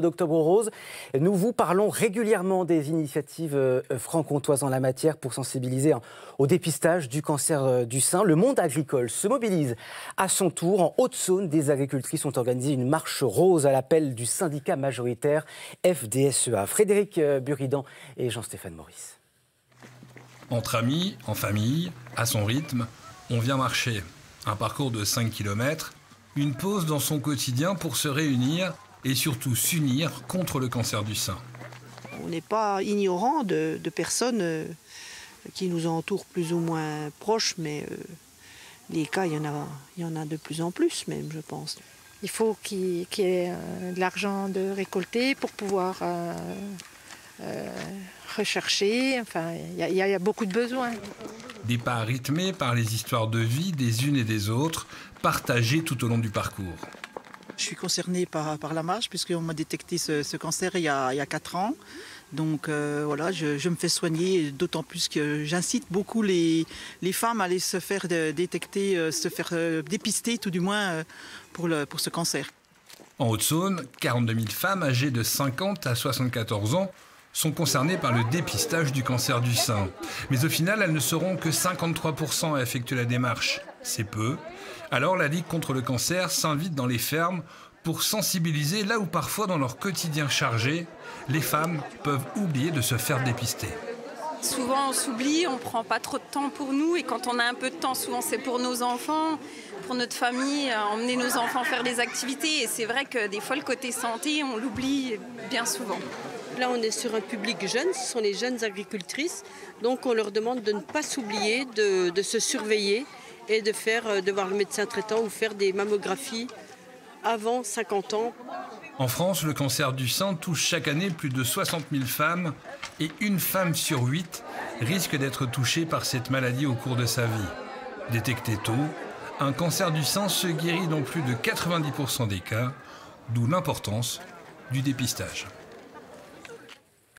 D'Octobre Rose, nous vous parlons régulièrement des initiatives franc-comtoises en la matière pour sensibiliser au dépistage du cancer du sein. Le monde agricole se mobilise à son tour. En Haute-Saône, des agricultrices ont organisé une marche rose à l'appel du syndicat majoritaire FDSEA. Frédéric Buridan et Jean-Stéphane Maurice. Entre amis, en famille, à son rythme, on vient marcher. Un parcours de 5 km, une pause dans son quotidien pour se réunir et surtout s'unir contre le cancer du sein. On n'est pas ignorant de personnes qui nous entourent plus ou moins proches, mais les cas, il y en a de plus en plus même, je pense. Il faut qu'il y ait de l'argent de récolter pour pouvoir rechercher. Enfin, il y a beaucoup de besoins. Des pas rythmés par les histoires de vie des unes et des autres, partagées tout au long du parcours. Je suis concernée par la marche puisqu'on m'a détecté ce cancer il y a 4 ans. Donc voilà, je me fais soigner, d'autant plus que j'incite beaucoup les femmes à aller se faire détecter, se faire dépister tout du moins pour ce cancer. En Haute-Saône, 42 000 femmes âgées de 50 à 74 ans sont concernées par le dépistage du cancer du sein. Mais au final, elles ne seront que 53% à effectuer la démarche. C'est peu. Alors la Ligue contre le cancer s'invite dans les fermes pour sensibiliser là où parfois dans leur quotidien chargé, les femmes peuvent oublier de se faire dépister. Souvent on s'oublie, on ne prend pas trop de temps pour nous et quand on a un peu de temps, souvent c'est pour nos enfants, pour notre famille, emmener nos enfants faire des activités et c'est vrai que des fois le côté santé, on l'oublie bien souvent. Là, on est sur un public jeune, ce sont les jeunes agricultrices. Donc, on leur demande de ne pas s'oublier, de se surveiller et de voir le médecin traitant ou faire des mammographies avant 50 ans. En France, le cancer du sein touche chaque année plus de 60 000 femmes et une femme sur 8 risque d'être touchée par cette maladie au cours de sa vie. Détecté tôt, un cancer du sein se guérit dans plus de 90% des cas, d'où l'importance du dépistage.